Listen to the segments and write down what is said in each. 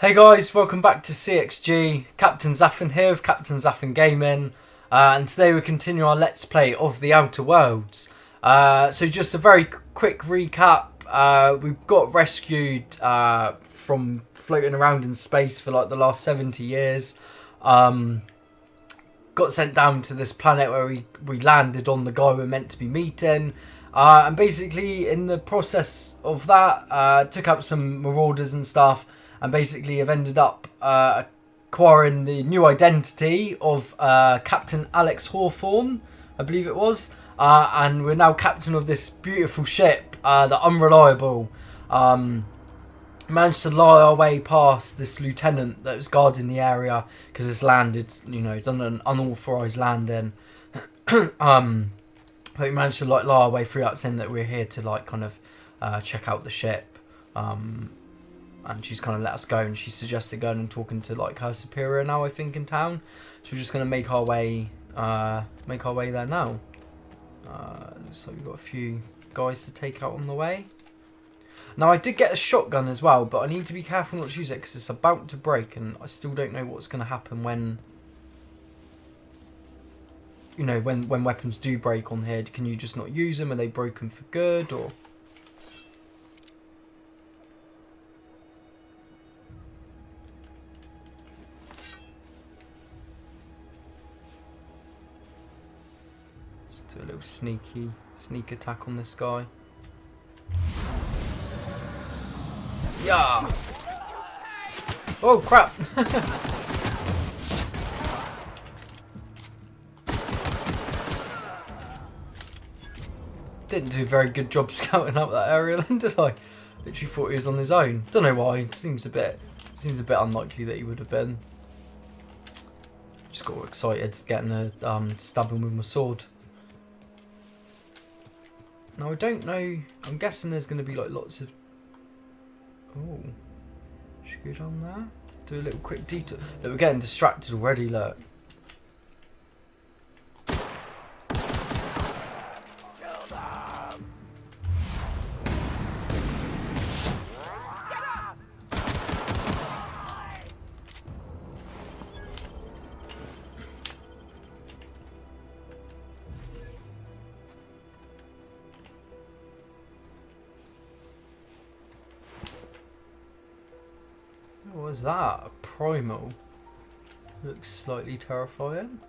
Hey guys, welcome back to CXG. Captain Zaffin here with Captain Zaffin Gaming, and today we continue our Let's Play of the Outer Worlds. So just a very quick recap. We got rescued from floating around in space for like the last 70 years. Got sent down to this planet where we landed on the guy we're meant to be meeting. And basically in the process of that, took out some marauders and stuff. And basically have ended up acquiring the new identity of Captain Alex Hawthorne, I believe it was. And we're now captain of this beautiful ship, the Unreliable. Managed to lie our way past this lieutenant that was guarding the area because it's landed, done an unauthorised landing. But we managed to lie our way through that, saying that we're here to kind of check out the ship. And she's kind of let us go, and she suggested going and talking to her superior now, I think, in town. So we're just going to make our way there now. Looks like we've got a few guys to take out on the way. Now I did get a shotgun as well, but I need to be careful not to use it because it's about to break, and I still don't know what's going to happen when when weapons do break on here. Can you just not use them? Are they broken for good, or? Do a little sneak attack on this guy. Yeah. Oh crap! Didn't do a very good job scouting out that area then, did I? Literally thought he was on his own. Don't know why. It seems a bit unlikely that he would have been. Just got excited getting a stab him with my sword. Now I don't know, I'm guessing there's going to be lots of... Oh, should we go down there? Do a little quick detour. Look, we're getting distracted already, look. What is that? A primal? Looks slightly terrifying.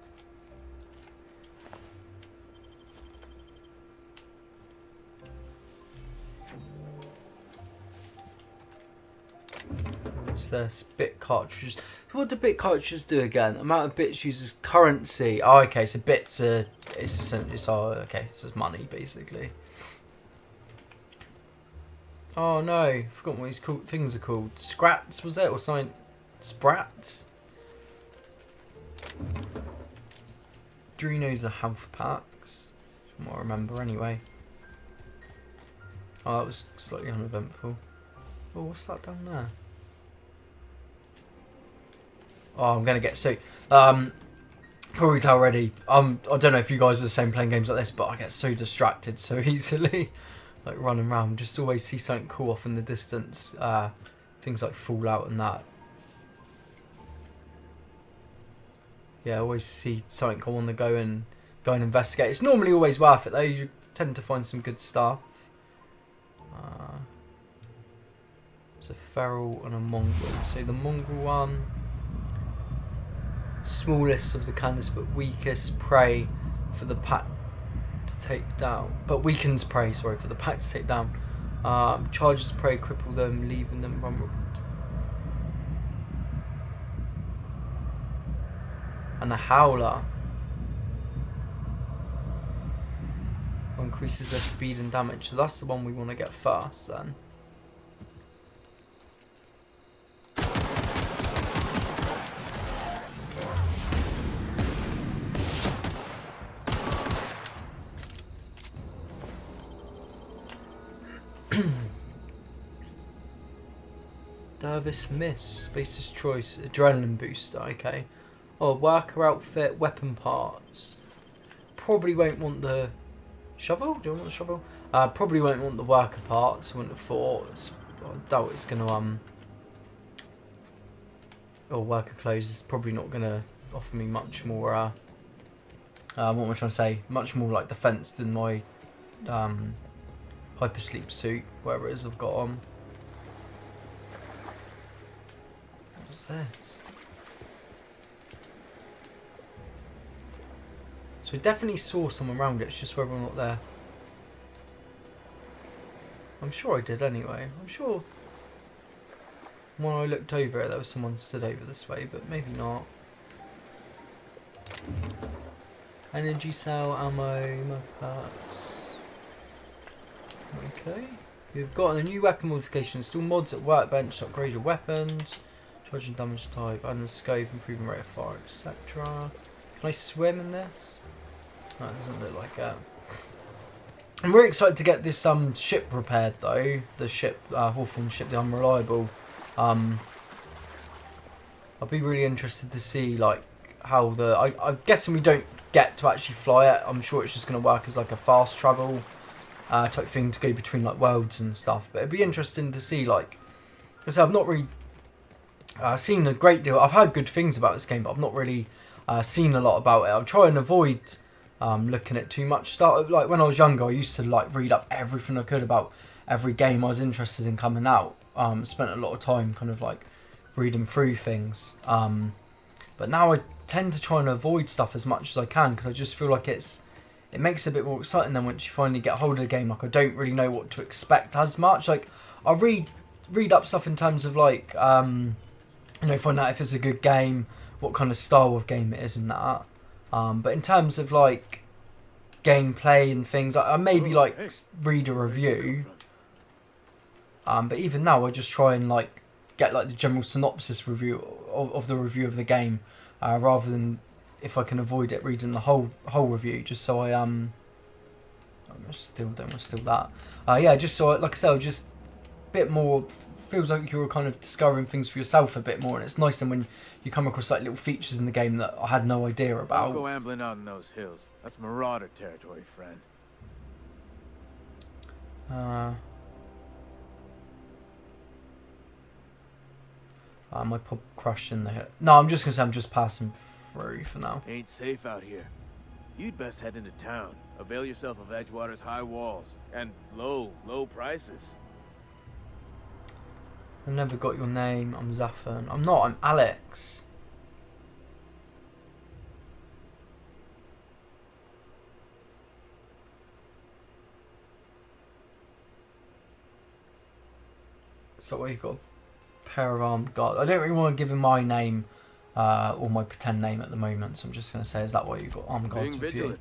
What's this? Bit cartridges. What do bit cartridges do again? Amount of bits uses currency. Oh, okay. So bits are okay. So it's money basically. Oh no, I forgot what these things are called. Scrats, was it? Or something? Sprats? Drinos are health packs. From what I remember anyway. Oh, that was slightly uneventful. Oh, what's that down there? Oh, I'm gonna get so... probably tell already. I don't know if you guys are the same playing games like this, but I get so distracted so easily. Running around, just always see something cool off in the distance. Things like Fallout and that. Yeah, I always see something I want to go and investigate. It's normally always worth it though. You tend to find some good stuff. It's a feral and a mongrel. So the mongrel one, smallest of the candidates but weakest prey for the pack to take down, but weakens prey, sorry, for the pack to take down. Charges prey, cripple them, leaving them vulnerable. And the howler increases their speed and damage, so that's the one we want to get first then. Dervis Miss, Space's Choice, Adrenaline Booster, okay. Oh, worker outfit, weapon parts. Probably won't want the shovel, do you want the shovel? Probably won't want the worker parts, I wouldn't have thought. I doubt it's going to or worker clothes is probably not going to offer me much more, what am I trying to say? Much more like defense than my hypersleep suit, whatever it is I've got on. What's this? So we definitely saw someone around it, it's just whether or not they're... I'm sure I did anyway. I'm sure when I looked over it there was someone stood over this way, but maybe not. Energy cell, ammo, my parts. Okay. We've got a new weapon modification. Install mods at workbench to upgrade your weapons. Charging damage type, adding scope, improving rate of fire, etc. Can I swim in this? No, it doesn't look like it. I'm really excited to get this ship repaired though. The ship, Hawthorne ship, the Unreliable. I'll be really interested to see like how the... I'm guessing we don't get to actually fly it. I'm sure it's just going to work as like a fast travel type thing to go between like worlds and stuff. But it'd be interesting to see like... Because I've not really seen a great deal. I've heard good things about this game, but I've not really seen a lot about it. I'll try and avoid looking at too much stuff. Like when I was younger, I used to like read up everything I could about every game I was interested in coming out. Spent a lot of time kind of like reading through things. But now I tend to try and avoid stuff as much as I can because I just feel like it makes it a bit more exciting than once you finally get hold of the game. Like I don't really know what to expect as much. Like I read up stuff in terms of like find out if it's a good game, what kind of style of game it is and that. But in terms of like gameplay and things, I maybe like read a review. But even now, I just try and like get like the general synopsis review of the review of the game, rather than if I can avoid it reading the whole review, just so I don't want to steal that. Yeah, just so like I said, just a bit more. Feels like you're kind of discovering things for yourself a bit more, and it's nice then when you come across like little features in the game that I had no idea about. Don't go ambling out in those hills. That's marauder territory, friend. My pub crashed in the hit. No, I'm just gonna say I'm just passing through for now. Ain't safe out here. You'd best head into town. Avail yourself of Edgewater's high walls and low prices. I never got your name. I'm Zafin. I'm not. I'm Alex. So what you got? A pair of armed guards. I don't really want to give him my name or my pretend name at the moment, so I'm just going to say, is that why you got armed guards with you?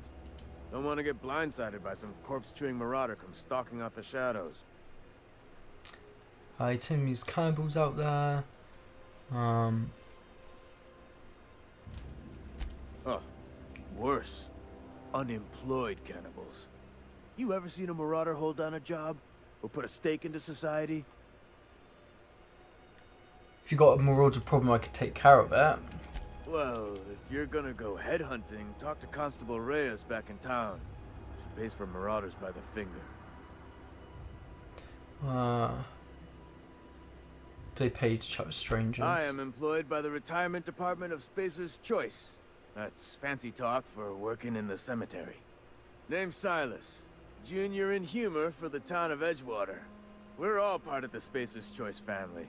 Don't want to get blindsided by some corpse-chewing marauder come stalking out the shadows. Timmy's cannibals out there. Oh, worse. Unemployed cannibals. You ever seen a marauder hold down a job? Or put a stake into society? If you got a marauder problem, I could take care of it. Well, if you're gonna go headhunting, talk to Constable Reyes back in town. She pays for marauders by the finger. They pay to chat with strangers. I am employed by the Retirement Department of Spacer's Choice. That's fancy talk for working in the cemetery. Name's Silas. Junior in humor for the town of Edgewater. We're all part of the Spacer's Choice family.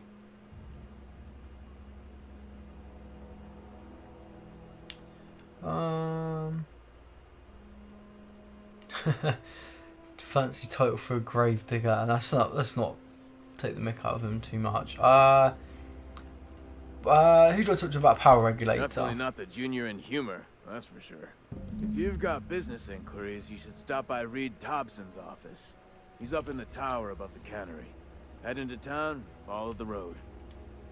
Fancy title for a grave digger. Let's not take the mick out of him too much. Who do I talk to about power regulator? Definitely not the junior in humor, that's for sure. If you've got business inquiries, you should stop by Reed Thompson's office. He's up in the tower above the cannery. Head into town, follow the road.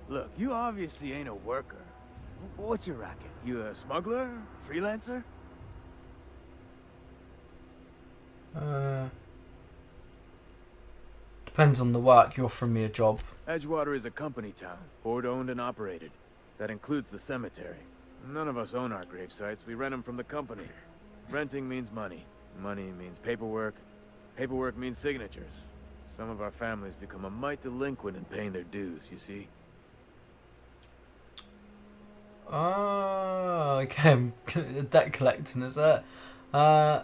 Look, you obviously ain't a worker. What's your racket? You a smuggler? Freelancer? Depends on the work. You're offering me a job. Edgewater is a company town, board-owned and operated. That includes the cemetery. None of us own our grave sites. We rent them from the company. Renting means money. Money means paperwork. Paperwork means signatures. Some of our families become a mite delinquent in paying their dues, you see? Oh, okay. Debt collecting, is it? Uh,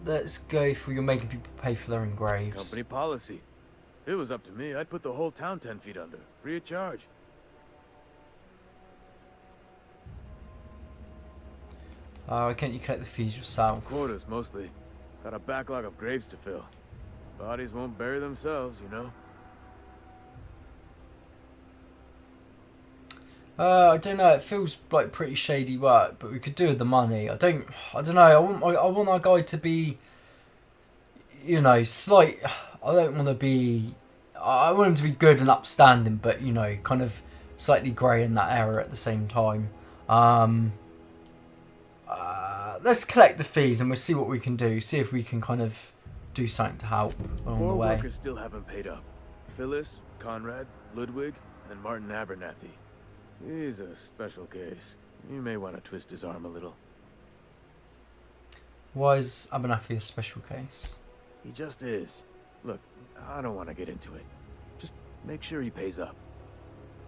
let's go for you're making people pay for their own graves. Company policy. If it was up to me, I'd put the whole town 10 feet under, free of charge. Why can't you collect the fees yourself? Quotas, mostly. Got a backlog of graves to fill. Bodies won't bury themselves, you know? I don't know. It feels like pretty shady work, but we could do with the money. I don't know. I want our guy to be, you know, slight. I don't want to be. I want him to be good and upstanding, but you know, kind of slightly grey in that area at the same time. Let's collect the fees and we'll see what we can do. See if we can kind of do something to help along the way. 4 workers still haven't paid up. Phyllis, Conrad, Ludwig, and Martin Abernathy. He's a special case. You may want to twist his arm a little. Why is Abernathy a special case? He just is. Look, I don't want to get into it. Just make sure he pays up.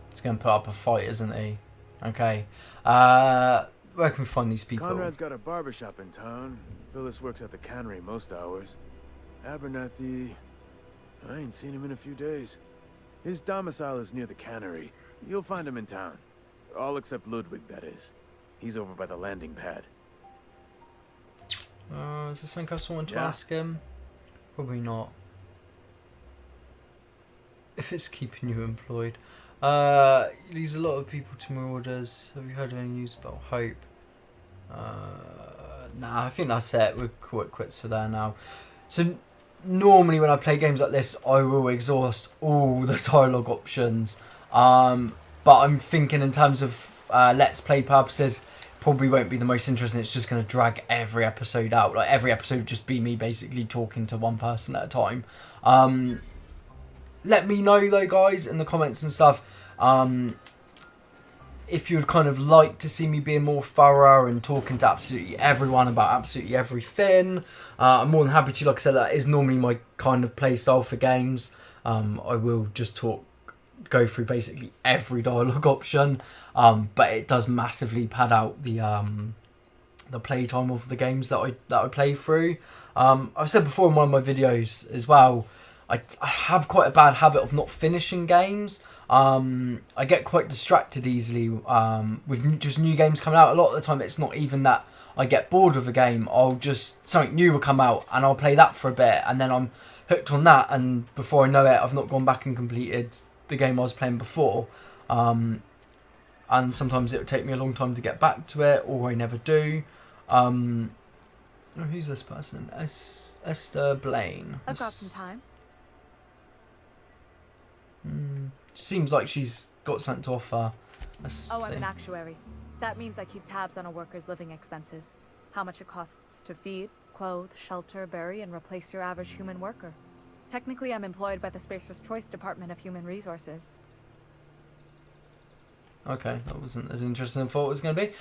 He's going to put up a fight, isn't he? Okay. Where can we find these people? Conrad's got a barbershop in town. Phyllis works at the cannery most hours. Abernathy... I ain't seen him in a few days. His domicile is near the cannery. You'll find him in town. All except Ludwig, that is. He's over by the landing pad. Is there something else I want to Yeah. ask him? Probably not. If it's keeping you employed. You lose a lot of people to my orders. Have you heard of any news about Hope? Nah, I think that's it. We'll call it quits for there now. So normally when I play games like this, I will exhaust all the dialogue options. But I'm thinking in terms of let's play purposes, probably won't be the most interesting. It's just going to drag every episode out. Like every episode would just be me basically talking to one person at a time. Let me know though, guys, in the comments and stuff, if you'd kind of like to see me being more thorough and talking to absolutely everyone about absolutely everything. I'm more than happy to. Like I said, that is normally my kind of play style for games. I will just go through basically every dialogue option, but it does massively pad out the playtime of the games that I play through. I've said before in one of my videos as well, I have quite a bad habit of not finishing games. I get quite distracted easily with just new games coming out. A lot of the time it's not even that I get bored of a game. Something new will come out and I'll play that for a bit and then I'm hooked on that, and before I know it I've not gone back and completed the game I was playing before. And sometimes it will take me a long time to get back to it, or I never do. Who's this person? Esther Blaine. I've got some time. Seems like she's got something to offer. I'm an actuary. That means I keep tabs on a worker's living expenses. How much it costs to feed, clothe, shelter, bury, and replace your average human worker. Technically, I'm employed by the Spacer's Choice Department of Human Resources. Okay, that wasn't as interesting as I thought it was going to be.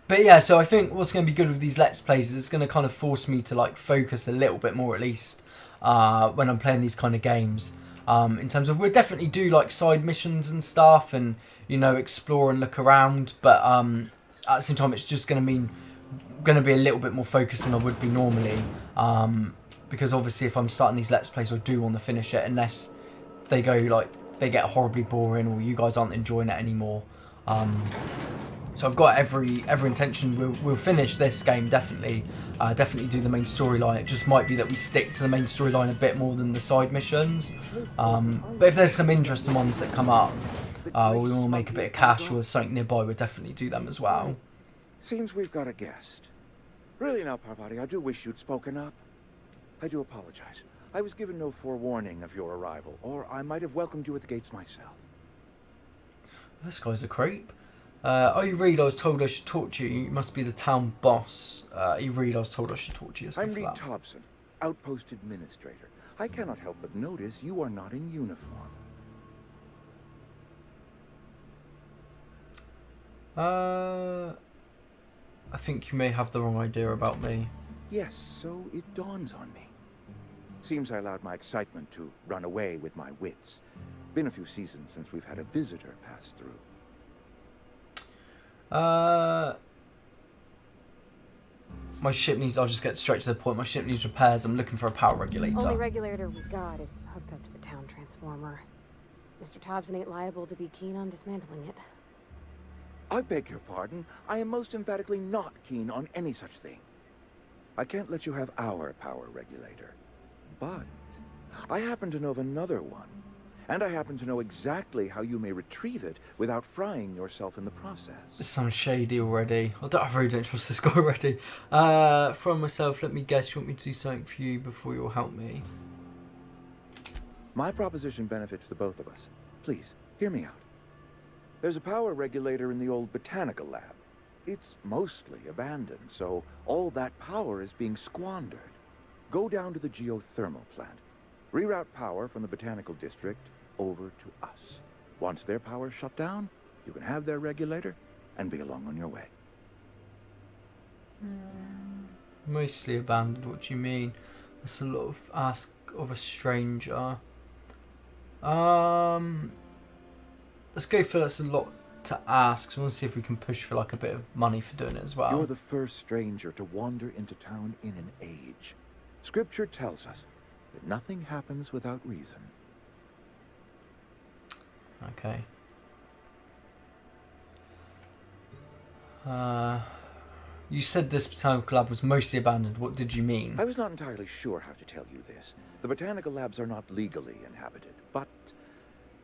But yeah, so I think what's going to be good with these Let's Plays is it's going to kind of force me to like focus a little bit more at least when I'm playing these kind of games. In terms of, we'll definitely do like side missions and stuff and, you know, explore and look around. But at the same time, it's just going to be a little bit more focused than I would be normally. Because obviously if I'm starting these Let's Plays, I do want to finish it unless they get horribly boring or you guys aren't enjoying it anymore. So I've got every intention we'll finish this game, definitely. Definitely do the main storyline. It just might be that we stick to the main storyline a bit more than the side missions. But if there's some interesting ones that come up, or we want to make a bit of cash or there's something nearby, we'll definitely do them as well. Seems we've got a guest. Really now, Parvati, I do wish you'd spoken up. I do apologize. I was given no forewarning of your arrival, or I might have welcomed you at the gates myself. This guy's a creep. You Reed, I was told I should talk to you. You must be the town boss. You Reed, I was told I should talk to you. I'm Reed Thompson, Outpost Administrator. I cannot help but notice you are not in uniform. I think you may have the wrong idea about me. Yes, so it dawns on me. Seems I allowed my excitement to run away with my wits. Been a few seasons since we've had a visitor pass through. My ship needs... I'll just get straight to the point. My ship needs repairs. I'm looking for a power regulator. Only regulator we got is hooked up to the town transformer. Mr. Thompson ain't liable to be keen on dismantling it. I beg your pardon. I am most emphatically not keen on any such thing. I can't let you have our power regulator. But I happen to know of another one. And I happen to know exactly how you may retrieve it without frying yourself in the process. This sounds shady already. I really don't trust this guy already. From myself, let me guess, you want me to do something for you before you'll help me? My proposition benefits the both of us. Please, hear me out. There's a power regulator in the old botanical lab. It's mostly abandoned, so all that power is being squandered. Go down to the geothermal plant. Reroute power from the botanical district over to us. Once their power's shut down, you can have their regulator and be along on your way. Mostly abandoned, what do you mean? That's a lot of ask of a stranger. Let's go for that's a lot to ask. So I want to see if we can push for like a bit of money for doing it as well. You're the first stranger to wander into town in an age. Scripture tells us that nothing happens without reason. Okay. You said this botanical lab was mostly abandoned. What did you mean? I was not entirely sure how to tell you this. The botanical labs are not legally inhabited, but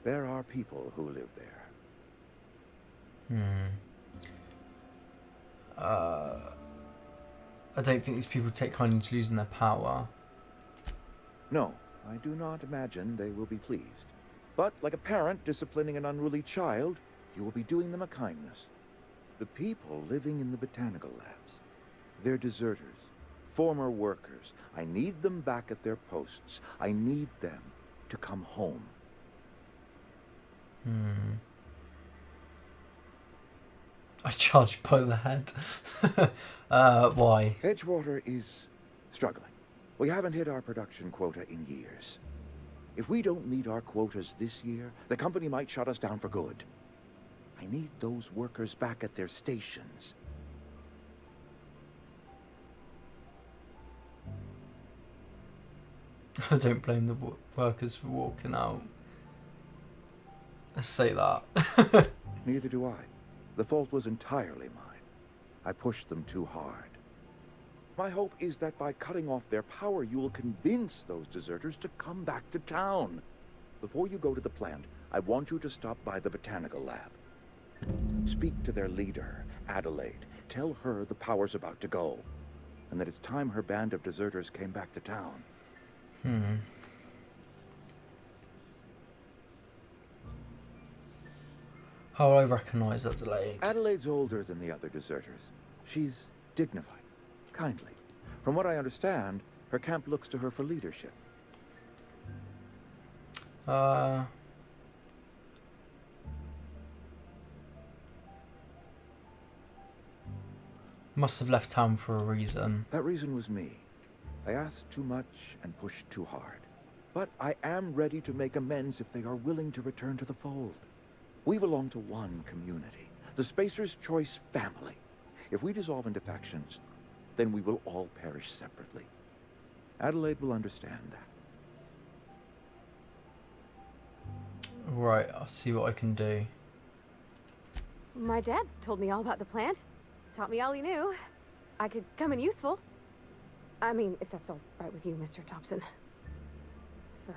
there are people who live there. I don't think these people take kindly to losing their power. No, I do not imagine they will be pleased. But like a parent disciplining an unruly child, you will be doing them a kindness. The people living in the botanical labs, they're deserters, former workers. I need them back at their posts. I need them to come home. I charge by the head. Why? Edgewater is struggling. We haven't hit our production quota in years. If we don't meet our quotas this year, the company might shut us down for good. I need those workers back at their stations. I don't blame the workers for walking out. Let's say that. Neither do I. The fault was entirely mine. I pushed them too hard. My hope is that by cutting off their power, you will convince those deserters to come back to town. Before you go to the plant, I want you to stop by the botanical lab. Speak to their leader, Adelaide. Tell her the power's about to go, and that it's time her band of deserters came back to town. How will I recognise Adelaide? Adelaide's older than the other deserters. She's dignified, kindly. From what I understand, her camp looks to her for leadership. Must have left town for a reason. That reason was me. I asked too much and pushed too hard. But I am ready to make amends if they are willing to return to the fold. We belong to one community, the Spacer's Choice family. If we dissolve into factions, then we will all perish separately. Adelaide will understand that. Right, I'll see what I can do. My dad told me all about the plant. Taught me all he knew. I could come in useful. I mean, if that's all right with you, Mr. Thompson. Sir.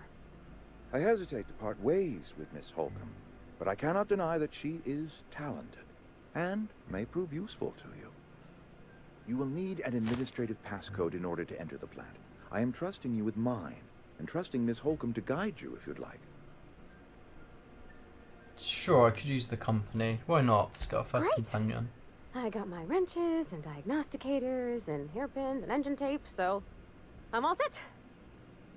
I hesitate to part ways with Miss Holcomb, but I cannot deny that she is talented and may prove useful to you. You will need an administrative passcode in order to enter the plant. I am trusting you with mine, and trusting Miss Holcomb to guide you if you'd like. Sure, I could use the company. Why not? Let's get our first Great. companion. I got my wrenches and diagnosticators and hairpins and engine tape, so I'm all set.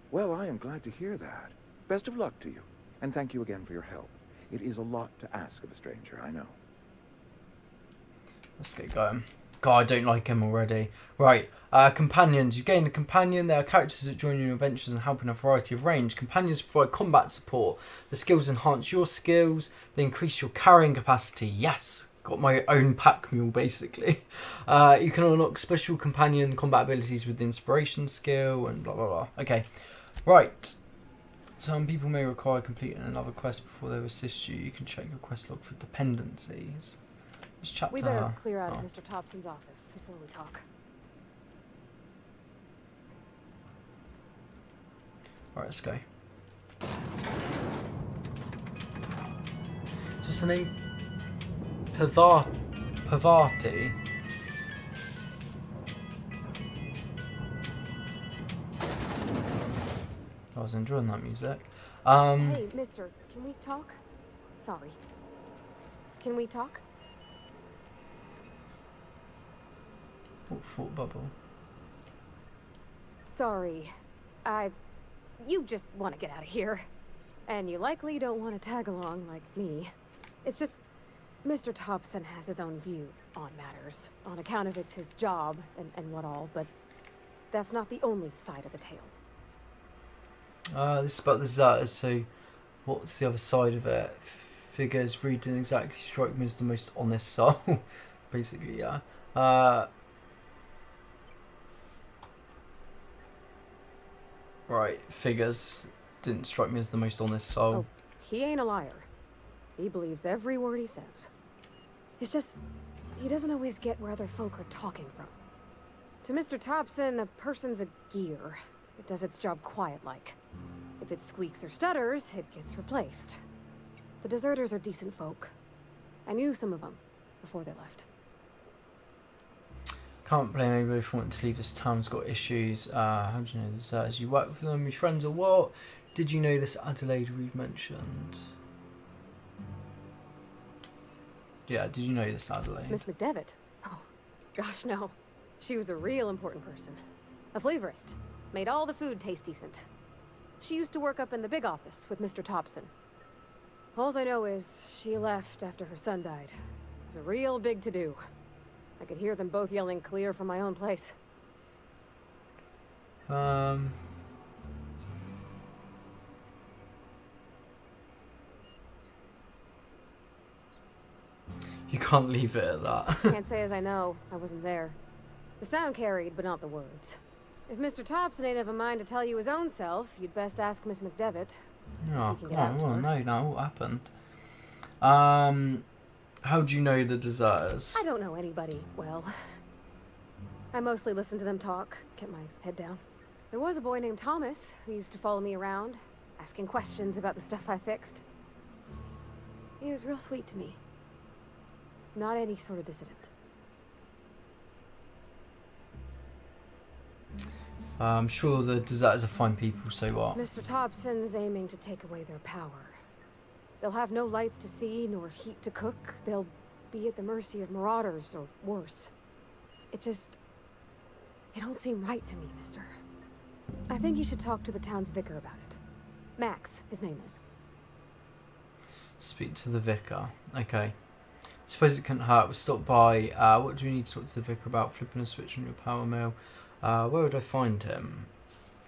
Well, I am glad to hear that. Best of luck to you, and thank you again for your help. It is a lot to ask of a stranger, I know. Let's get going. God, I don't like him already. Right, companions. You gain a companion. They are characters that join your adventures and help in a variety of range. Companions provide combat support. The skills enhance your skills. They increase your carrying capacity. Yes, got my own pack mule basically. You can unlock special companion combat abilities with the inspiration skill and blah blah blah. Okay, right. Some people may require completing another quest before they assist you. You can check your quest log for dependencies. Let's chat We to better her. clear out Oh. of Mr. Thompson's office before we talk. Alright, let's go. What's the name? Pavati. I was enjoying that music. Hey, mister, can we talk? Sorry. Can we talk? Thought bubble. Sorry. You just want to get out of here. And you likely don't want to tag along like me. It's just, Mr. Thompson has his own view on matters. On account of it's his job and what all, but that's not the only side of the tale. This is about the Zers, so what's the other side of it? Figures read didn't exactly strike me as the most honest soul. Basically, yeah. Right, figures didn't strike me as the most honest soul. Oh, he ain't a liar. He believes every word he says. It's just, he doesn't always get where other folk are talking from. To Mr. Thompson, a person's a gear. It does its job quiet-like. If it squeaks or stutters, it gets replaced. The deserters are decent folk. I knew some of them before they left. Can't blame anybody for wanting to leave. This town's got issues. How do you know this? As you work with them, your friends or what? Did you know this Adelaide we've mentioned? Yeah, did you know this Adelaide? Miss McDevitt? Oh, gosh, no. She was a real important person. A flavorist. Made all the food taste decent. She used to work up in the big office with Mr. Thompson. All I know is she left after her son died. It was a real big to-do. I could hear them both yelling clear from my own place. You can't leave it at that. Can't say as I know. I wasn't there. The sound carried, but not the words. If Mr. Thompson ain't of a mind to tell you his own self, you'd best ask Miss McDevitt. Oh, You can get come out on, to well, her. no, what happened? How do you know the deserters? I don't know anybody well. I mostly listened to them talk, kept my head down. There was a boy named Thomas who used to follow me around, asking questions about the stuff I fixed. He was real sweet to me. Not any sort of dissident. I'm sure the deserters are fine people, so what? Mr. Thompson's aiming to take away their power. They'll have no lights to see, nor heat to cook. They'll be at the mercy of marauders, or worse. It don't seem right to me, mister. I think you should talk to the town's vicar about it. Max, his name is. Speak to the vicar. Okay. Suppose it couldn't hurt. We'll stop by. What do we need to talk to the vicar about? Flipping a switch on your power mill. Where would I find him?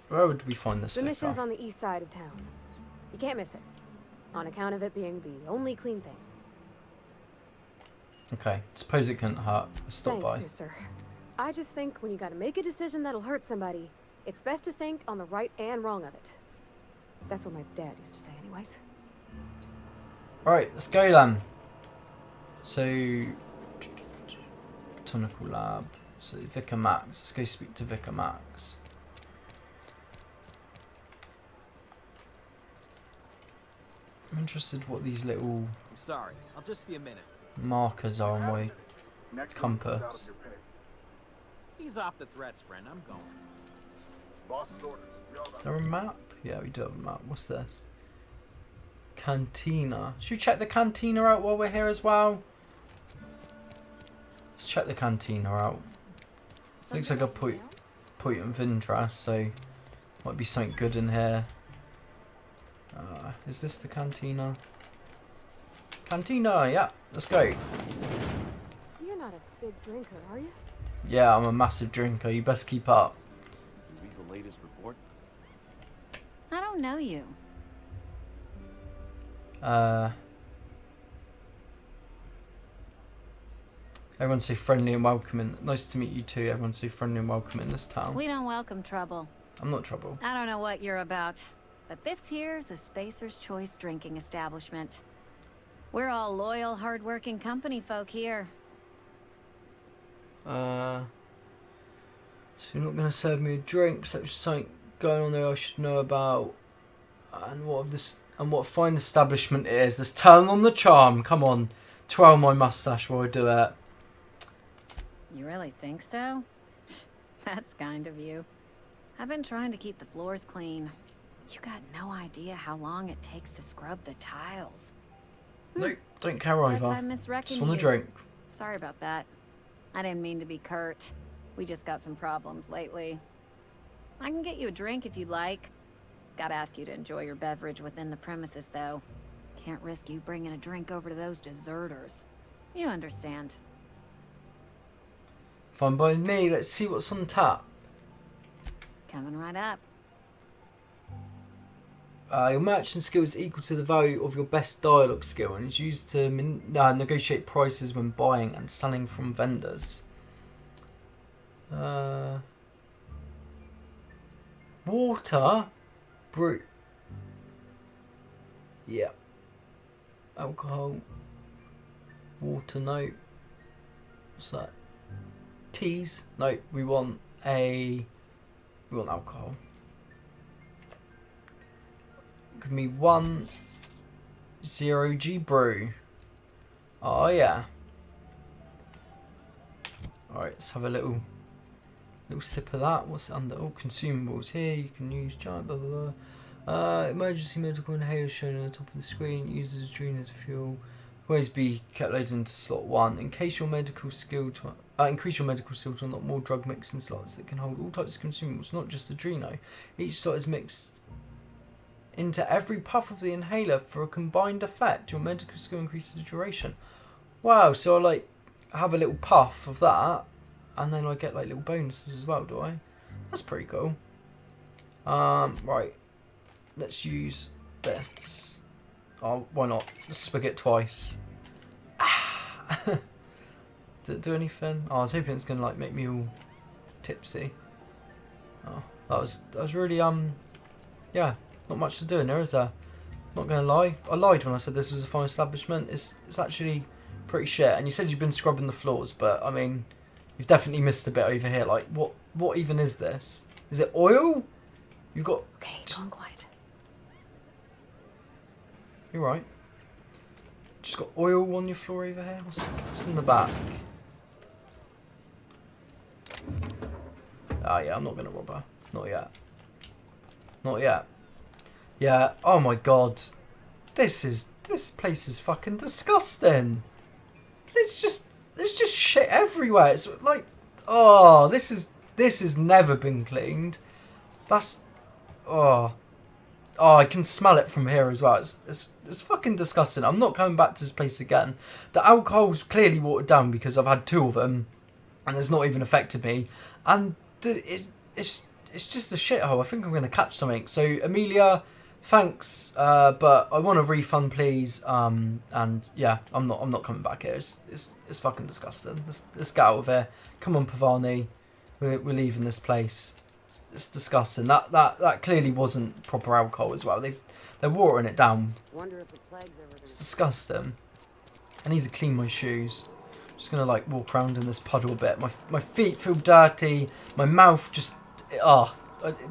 Where would we find this The vicar? mission's on the east side of town. You can't miss it. On account of it being the only clean thing. Okay. Suppose it couldn't hurt. We'll stop Thanks, by. mister. I just think when you gotta make a decision that'll hurt somebody, it's best to think on the right and wrong of it. That's what my dad used to say anyways. Right, let's go then. So, botanical lab. So Vicar Max. Let's go speak to Vicar Max. I'm interested what these little I'm sorry. I'll just be a minute. markers are on my compass. Ease off the threats, friend. I'm going. Is there a map? Yeah, we do have a map. What's this? Cantina. Should we check the cantina out while we're here as well? Let's check the cantina out. Looks like a point of interest, so might be something good in here. Is this the cantina? Cantina, yeah. Let's go. You're not a big drinker, are you? Yeah, I'm a massive drinker. You best keep up. You read the latest report? I don't know you. Everyone's so friendly and welcoming. Nice to meet you too. Everyone's so friendly and welcoming in this town. We don't welcome trouble. I'm not trouble. I don't know what you're about, but this here's a Spacer's Choice drinking establishment. We're all loyal, hard-working company folk here. So you're not gonna serve me a drink? So there's something going on there I should know about. And what a fine establishment it is. Let's turn on the charm. Come on, twirl my mustache while I do it. You really think so? That's kind of you. I've been trying to keep the floors clean. You got no idea how long it takes to scrub the tiles. Nope, don't care Guess I either. misreckoned Just want a you. drink. Sorry about that. I didn't mean to be curt. We just got some problems lately. I can get you a drink if you'd like. Gotta ask you to enjoy your beverage within the premises, though. Can't risk you bringing a drink over to those deserters. You understand. Fine by me. Let's see what's on tap. Coming right up. Your merchant skill is equal to the value of your best dialogue skill and is used to negotiate prices when buying and selling from vendors. Water? Brew. Yeah. Alcohol. Water, no. What's that? Teas? No, we want alcohol. Give me 10G brew. Oh yeah. Alright, let's have a little sip of that. What's under? Oh, consumables here. You can use giant blah blah blah. Emergency medical inhaler shown on the top of the screen. Uses adrenaline fuel. Always be kept loaded into slot 1. Increase your medical skill to unlock more drug mixing slots that can hold all types of consumables, not just Adreno. Each slot is mixed into every puff of the inhaler for a combined effect. Your medical skill increases the duration. Wow, so I have a little puff of that, and then I get little bonuses as well, do I? That's pretty cool. Right. Let's use this. Oh, why not? Let's swig it twice. Did it do anything? Oh, I was hoping it's gonna make me all tipsy. Oh, that was really yeah, not much to do in there, is there? Not gonna lie, I lied when I said this was a fine establishment. It's actually pretty shit. And you said you've been scrubbing the floors, but I mean, you've definitely missed a bit over here. What even is this? Is it oil? You've got. Okay, don't quiet. You're right. Just got oil on your floor over here. What's in the back? Ah, yeah, I'm not gonna rob her. Not yet. Not yet. Yeah. Oh my god. This place is fucking disgusting. It's just shit everywhere. It's oh, this has never been cleaned. That's oh, I can smell it from here as well. It's fucking disgusting. I'm not coming back to this place again. The alcohol's clearly watered down because I've had 2 of them, and it's not even affected me. And it's just a shithole. I think I'm gonna catch something. So Amelia, thanks, but I want a refund, please. And yeah, I'm not coming back here. It's fucking disgusting. Let's get out of here. Come on, Pavani, we're leaving this place. It's disgusting. That clearly wasn't proper alcohol as well. They're watering it down. Wonder if the plague's ever It's disgusting. I need to clean my shoes. I'm just gonna walk around in this puddle a bit. My feet feel dirty. My mouth just it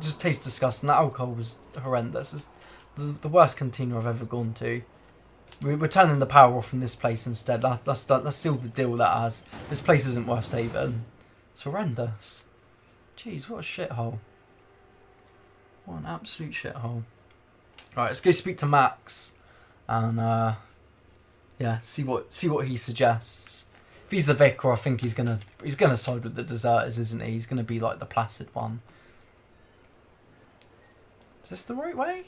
just tastes disgusting. That alcohol was horrendous. It's the worst cantina I've ever gone to. We're turning the power off in this place instead. That's still the deal that has. This place isn't worth saving. It's horrendous. Jeez, what a shithole. What an absolute shithole. Right, let's go speak to Max, and yeah, see what he suggests. If he's the vicar, I think he's gonna side with the deserters, isn't he? He's gonna be the placid one. Is this the right way?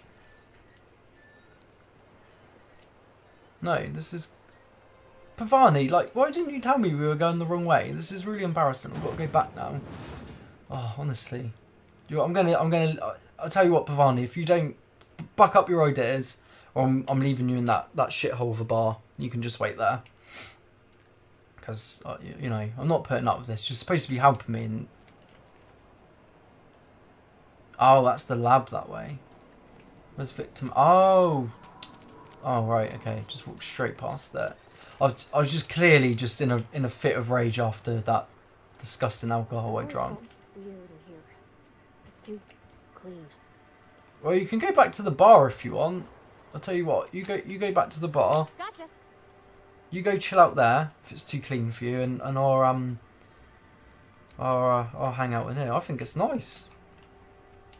No, this is. Pavani, like, why didn't you tell me we were going the wrong way? This is really embarrassing. I've got to go back now. Oh, honestly. I'll tell you what, Pavani, if you don't buck up your ideas, or I'm leaving you in that shithole of a bar. You can just wait there. Because, you know, I'm not putting up with this. You're supposed to be helping me. And... oh, that's the lab that way. Where's victim? Oh. Oh, right, okay. Just walk straight past that. I was just clearly just in a fit of rage after that disgusting alcohol I drank. Weird in here. It's too clean. Well, you can go back to the bar if you want. I'll tell you what. You go back to the bar. Gotcha. You go chill out there if it's too clean for you, and I'll hang out in here. I think it's nice.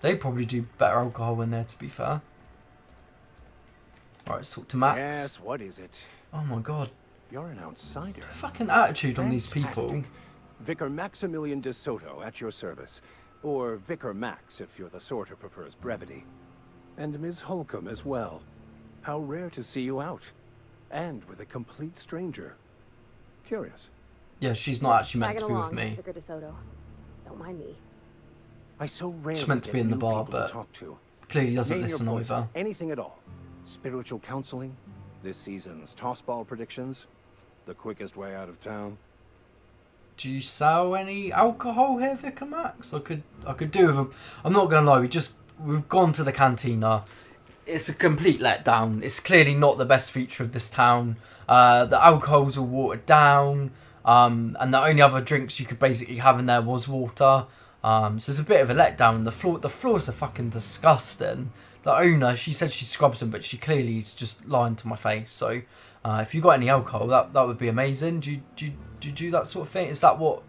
They probably do better alcohol in there, to be fair. Right, let's talk to Max. Yes, what is it? Oh my god. You're an outsider. Fucking attitude on these people. Fantastic. Vicar Maximilian de Soto at your service. Or Vicar Max if you're the sort who prefers brevity. And Ms. Holcomb as well. How rare to see you out. And with a complete stranger. Curious. Yeah, she's not actually meant to Tagging be with along, me. Vicar DeSoto. Don't mind me. I so rarely She's meant to be in the bar, but talk to. clearly doesn't Name your listen poison. either. Anything at all. Spiritual counseling, this season's tossball predictions, the quickest way out of town. Do you sell any alcohol here, Vicar Max? I could do with a... I'm not gonna lie, we've gone to the cantina. It's a complete letdown. It's clearly not the best feature of this town. The alcohol's all watered down, and the only other drinks you could basically have in there was water. So it's a bit of a letdown. The floors are fucking disgusting. The owner, she said she scrubs them, but she clearly is just lying to my face. So if you got any alcohol, that would be amazing. Do you do that sort of thing? Is that what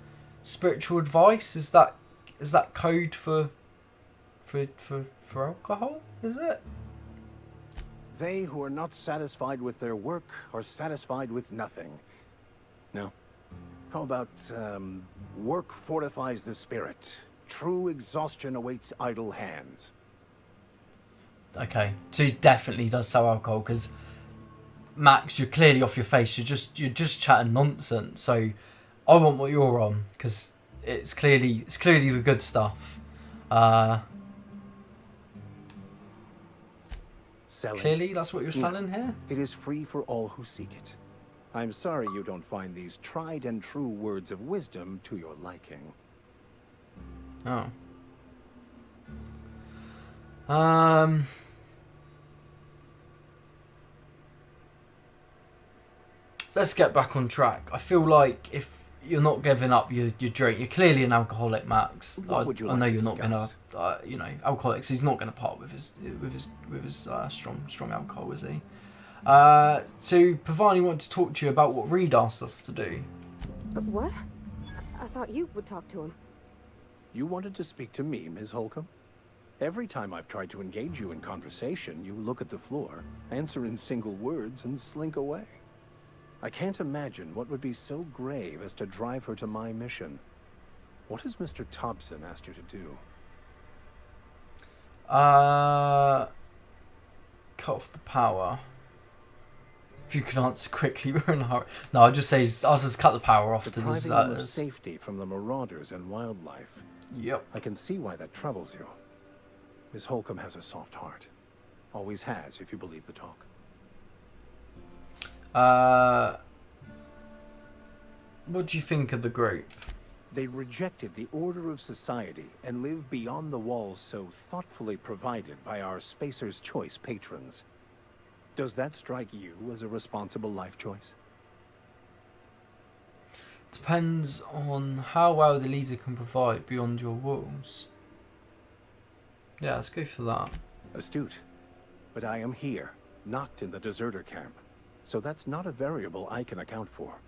spiritual advice? Is that code for alcohol? Is it? They who are not satisfied with their work are satisfied with nothing. No. How about, work fortifies the spirit. True exhaustion awaits idle hands. Okay, so he definitely does sell alcohol, because Max, you're clearly off your face. You're just chatting nonsense. So I want what you're on, because it's clearly the good stuff. Selling. Clearly, that's what you're selling here. It is free for all who seek it. I'm sorry you don't find these tried and true words of wisdom to your liking. Oh. Let's get back on track. I feel like if you're not giving up your drink, you're clearly an alcoholic, Max. What would you I like know to you're not discuss? gonna, alcoholics. He's not gonna part with his strong alcohol, is he? So Pavani wanted to talk to you about what Reed asked us to do. But what? I thought you would talk to him. You wanted to speak to me, Ms. Holcomb? Every time I've tried to engage you in conversation, you look at the floor, answer in single words, and slink away. I can't imagine what would be so grave as to drive her to my mission. What has Mr. Thompson asked you to do? Cut off the power. If you can answer quickly, we're in a hurry. No, I'll just say ask us to cut the power off to the Depriving them of deserters. safety from the marauders and wildlife. Yep. I can see why that troubles you. Miss Holcomb has a soft heart. Always has, if you believe the talk. What do you think of the group? They rejected the order of society and live beyond the walls so thoughtfully provided by our Spacer's Choice patrons. Does that strike you as a responsible life choice? Depends on how well the leader can provide beyond your walls. Yeah, let's go for that. Astute. But I am here, not in the deserter camp. So that's not a variable I can account for.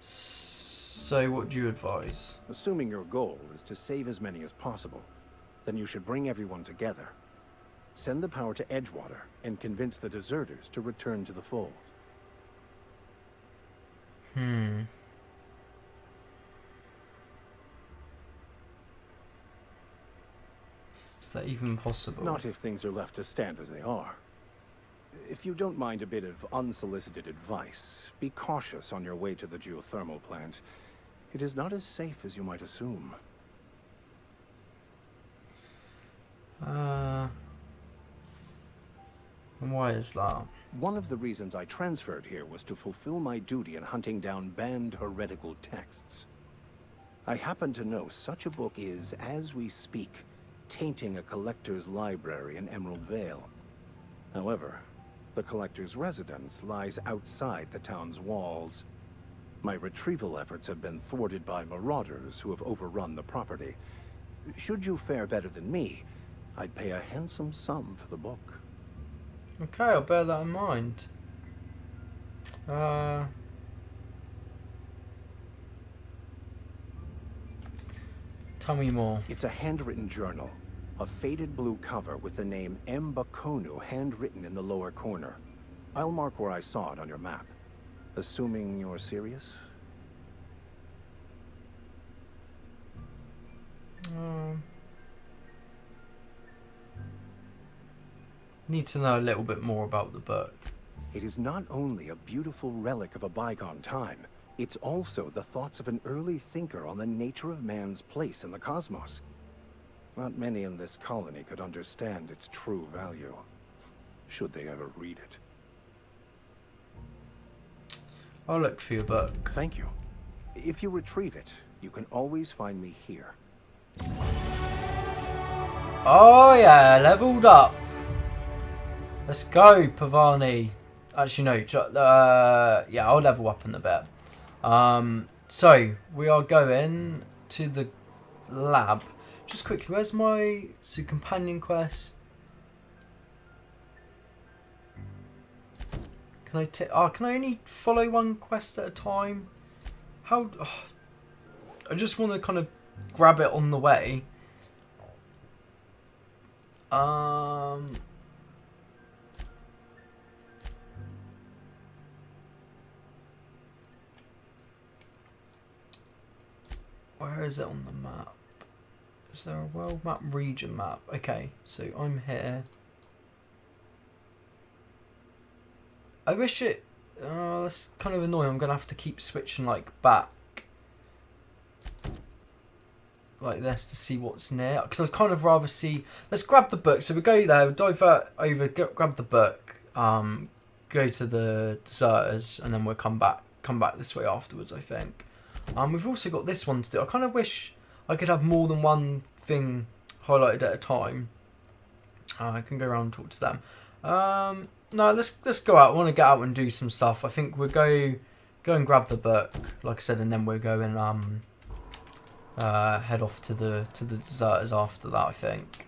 So what do you advise? Assuming your goal is to save as many as possible, then you should bring everyone together. Send the power to Edgewater and convince the deserters to return to the fold. Is that even possible? Not if things are left to stand as they are. If If you don't mind a bit of unsolicited advice, be cautious on your way to the geothermal plant. It is not as safe as you might assume. And why is that? One of the reasons I transferred here was to fulfill my duty in hunting down banned heretical texts. I happen to know such a book is, as we speak, tainting a collector's library in Emerald Vale. However, the collector's residence lies outside the town's walls. My retrieval efforts have been thwarted by marauders who have overrun the property. Should you fare better than me, I'd pay a handsome sum for the book. Okay, I'll bear that in mind. Tell me more. It's a handwritten journal. A faded blue cover with the name M. Bakonu handwritten in the lower corner. I'll mark where I saw it on your map. Assuming you're serious? Need to know a little bit more about the book. It is not only a beautiful relic of a bygone time, it's also the thoughts of an early thinker on the nature of man's place in the cosmos. Not many in this colony could understand its true value, should they ever read it. I'll look for your book. Thank you. If you retrieve it, you can always find me here. Oh yeah, leveled up. Let's go, Pavani. Actually, no. Yeah, I'll level up in a bit. So we are going to the lab. Just quickly, where's my companion quest? Can I can I only follow one quest at a time? How? I just want to kind of grab it on the way. Where is it on the map? Is there a world map, region map? Okay, so I'm here. I wish it... that's kind of annoying. I'm going to have to keep switching like back. Like this to see what's near. Because I'd kind of rather see... Let's grab the book. So we go there, divert over, grab the book. Go to the deserters. And then we'll come back this way afterwards, I think. We've also got this one to do. I kind of wish I could have more than one thing highlighted at a time. I can go around and talk to them. No, let's go out. I want to get out and do some stuff. I think we'll go and grab the book, like I said, and then we'll go and head off to the deserters after that, I think.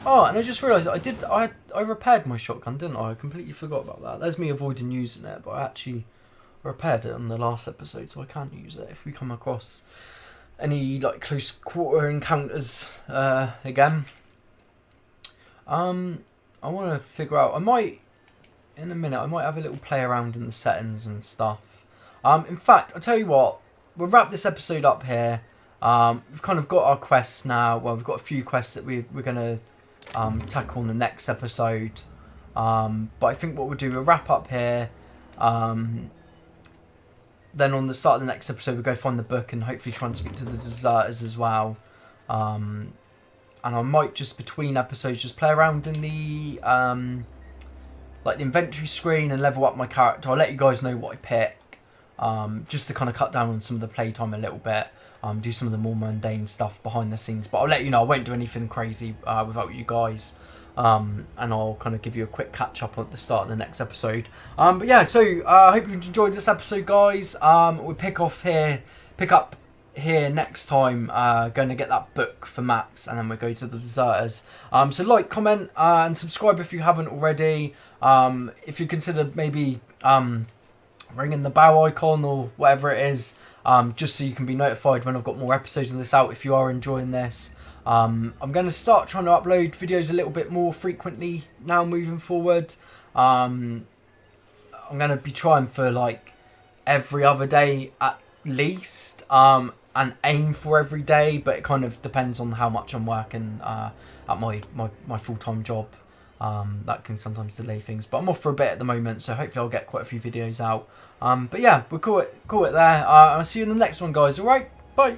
Oh, and I just realised I repaired my shotgun, didn't I? I completely forgot about that. There's me avoiding using it, but I actually repaired it on the last episode, so I can use it if we come across any like close quarter encounters again. I want to figure out. I might in a minute. I might have a little play around in the settings and stuff. In fact, I tell you what. We'll wrap this episode up here. We've kind of got our quests now. Well, we've got a few quests that we're gonna tackle in the next episode. But I think what we'll do, we'll wrap up here. Then on the start of the next episode, we'll go find the book and hopefully try and speak to the deserters as well. And I might just between episodes just play around in the like the inventory screen and level up my character. I'll let you guys know what I pick, just to kind of cut down on some of the playtime a little bit. Do some of the more mundane stuff behind the scenes, but I'll let you know. I won't do anything crazy without you guys. And I'll kind of give you a quick catch up at the start of the next episode. But yeah, so I hope you enjoyed this episode, guys. We'll pick up here next time. Going to get that book for Max, and then we'll go to the deserters. So like, comment, and subscribe if you haven't already. If you consider maybe ringing the bell icon or whatever it is, just so you can be notified when I've got more episodes of this out. If you are enjoying this. I'm going to start trying to upload videos a little bit more frequently now moving forward. I'm going to be trying for like every other day at least, and aim for every day, but it kind of depends on how much I'm working at my full-time job. That can sometimes delay things, but I'm off for a bit at the moment, so hopefully I'll get quite a few videos out. But yeah, we'll call it there. I'll see you in the next one, guys. All right, bye.